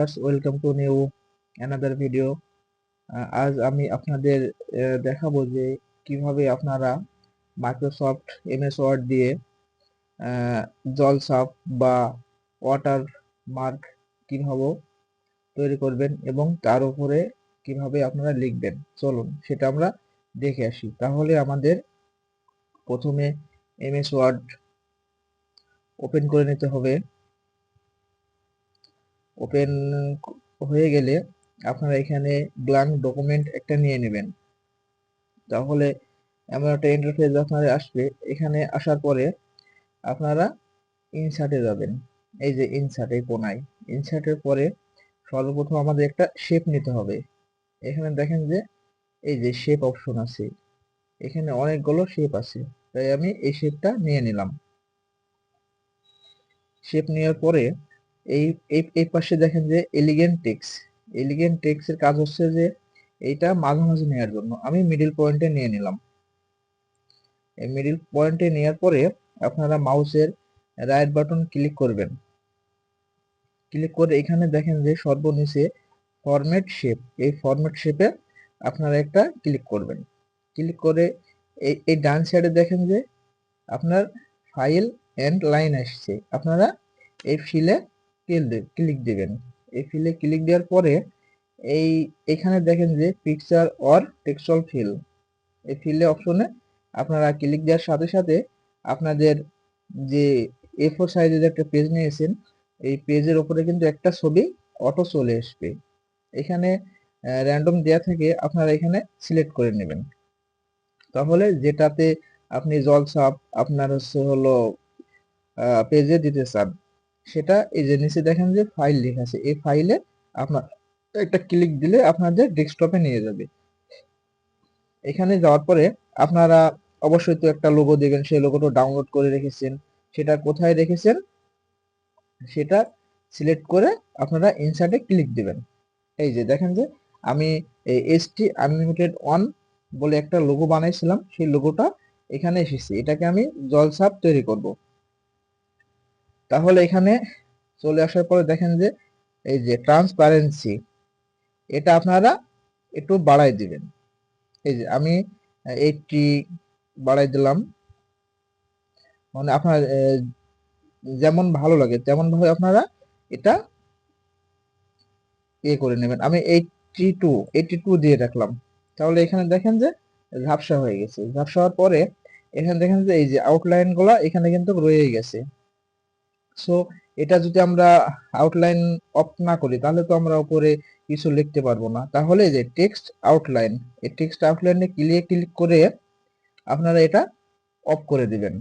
Welcome to new another video. আজ আমি আপনাদের দেখাবো যে কিভাবে আপনারা মাইক্রোসফট এমএস ওয়ার্ড দিয়ে জলছাপ বা ওয়াটার মার্ক কিভাবে তৈরি করবেন এবং তার উপরে কিভাবে আপনারা লিখবেন। চলুন সেটা আমরা দেখে আসি। তাহলে আমাদের প্রথমে এমএস ওয়ার্ড ওপেন করে নিতে হবে। ওপেন হয়ে গেলে আপনারা এখানে ব্ল্যাঙ্ক ডকুমেন্ট একটা নিয়ে নেবেন। তাহলে এমন একটা ইন্টারফেস আপনাদের আসবে। এখানে আসার পরে আপনারা ইনসার্টে যাবেন। এই যে ইনসার্ট, এই কোনায় ইনসার্টের পরে সর্বপ্রথম আমাদের একটা শেপ নিতে হবে। এখানে দেখেন যে এই যে শেপ অপশন আছে, এখানে অনেকগুলো শেপ আছে, তাই আমি এই শেপটা নিয়ে নিলাম। শেপ নেওয়ার পরে এই এই পাশে দেখেন যে এলিগেন্ট টেক্সট। এলিগেন্ট টেক্সটের কাজ হচ্ছে যে এইটা মাঝামাঝি নেওয়ার জন্য আমি মিডিল পয়েন্টে নিয়ে নিলাম। এই মিডিল পয়েন্টে নেওয়ার পরে আপনারা মাউসের রাইট বাটন ক্লিক করবেন। ক্লিক করে এখানে দেখেন যে সর্বনিচে ফরম্যাট শেপ, এই ফরম্যাট শেপে আপনারা একটা ক্লিক করবেন। ক্লিক করে এই ডান সাইডে দেখেন যে আপনার ফাইল এন্ড লাইন আসছে। আপনারা এই ফিলে ক্লিক দিবেন। এই ফিলে ক্লিক দেওয়ার পরে এখানে দেখেন যে পিকচার অর টেক্সচুয়াল ফিল, এই ফিলে অপশনে আপনারা ক্লিক দেওয়ার সাথে সাথে আপনাদের যে A4 সাইজের একটা পেজ নিয়েছেন, এই পেজের উপরে কিন্তু একটা ছবি অটো চলে আসবে। এখানে র্যান্ডম দেয়া থেকে আপনারা এখানে সিলেক্ট করে নেবেন। তাহলে যেটাতে আপনি জলছাপ আপনার হলো পেজে দিতে চান, সেটা এই যে নিচে দেখেন যে ফাইল লেখা আছে, এই ফাইলে আপনার একটা ক্লিক দিলে আপনাদের ডেস্কটপে নিয়ে যাবে। এখানে যাওয়ার পরে আপনারা অবশ্যই তো একটা লোগো দেবেন, সেই লোগোটা ডাউনলোড করে রেখেছেন, সেটা কোথায় রেখেছেন সেটা সিলেক্ট করে আপনারা ইনসার্টে ক্লিক দিবেন। এই যে দেখেন যে আমি এসটি আনলিমিটেড ওয়ান বলে একটা লোগো বানাইছিলাম, সেই লোগোটা এখানে এসেছে। এটাকে আমি জলছাপ তৈরি করব। তাহলে এখানে চলে আসার পরে দেখেন যে এই যে ট্রান্সপারেন্সি, এটা আপনারা একটু বাড়াই দিবেন। এই যে আমি 80 বাড়াই দিলাম। মানে আপনার যেমন ভালো লাগে তেমন ভাবে আপনারা এটা করে নেবেন। আমি 82 দিয়ে রাখলাম। তাহলে এখানে দেখেন যে ঝাপসা হয়ে গেছে। ঝাপসা হওয়ার পরে এখানে দেখেন যে এই যে আউটলাইন গুলা এখানে কিন্তু রয়ে গেছে। সো এটা যদি আমরা আউটলাইন অফ না করি তাহলে তো আমরা উপরে কিছু লিখতে পারবো না। তাহলে যে টেক্সট আউটলাইন, এই টেক্সট আউটলাইনে ক্লিক করে আপনারা এটা অফ করে দিবেন।